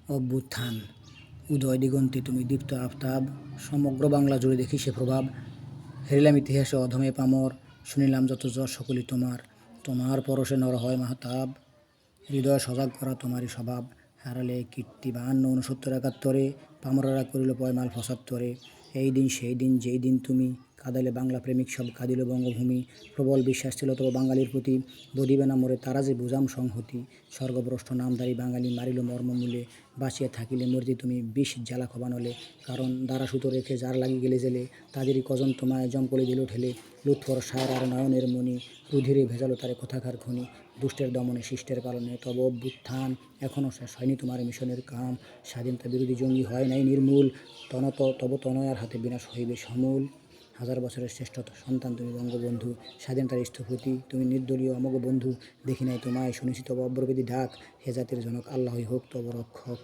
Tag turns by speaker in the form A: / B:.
A: অভ্যুত্থান। উদয় দিগন্তে তুমি দীপ্ত আফতাব, সমগ্র বাংলা জুড়ে দেখি সে প্রভাব। হেরিলাম ইতিহাসে অধমে পামর, শুনিলাম যত যশ সকলই তোমার। তোমার পরশে নর হয় মাহতাব, হৃদয় সজাগ করা তোমারই স্বভাব। হারালে কীর্তি 52, 69, 71, পামরেরা করিল পয়মাল 75। এই দিন সেই দিন যেই দিন তুমি কাঁদালে বাংলা প্রেমিক সব কাঁদিল বঙ্গভূমি। প্রবল বিশ্বাস ছিল তব বাঙালির প্রতি, বদিবে না মোরে তারা যে বুঝাম সংহতি। স্বর্গভ্রষ্ট নামধারী বাঙালি মারিল মর্মমূলে, বাঁচিয়া থাকিলে মরতি তুমি বিষ জ্বালা খবানলে। কারণ দ্বারা সুতো রেখে যার লাগি গেলে জেলে, তাদেরই কজন তোমায় জমকলে দিল ঠেলে। লুৎফর সার আর নয়নের মণি, রুধিরে ভেজালো তারে কোথাকার খনি। দুষ্টের দমনে শিষ্টের পালনে তব অভ্যুত্থান, এখনও শেষ হয়নি তোমার মিশনের কাম। স্বাধীনতা বিরোধী জঙ্গি হয় নাই নির্মূল, তব তনয়ার হাতে বিনাশ হইবে সমূল। হাজার বছরের শ্রেষ্ঠ সন্তান তুমি বঙ্গবন্ধু, স্বাধীনতার স্থপতি তুমি নির্দলীয় অমোঘ বন্ধু। দেখি নাই তোমায়, শুনেছি তব অব্রবেদী ডাক, হে জাতির জনক আল্লাহই হোক তব রক্ষক।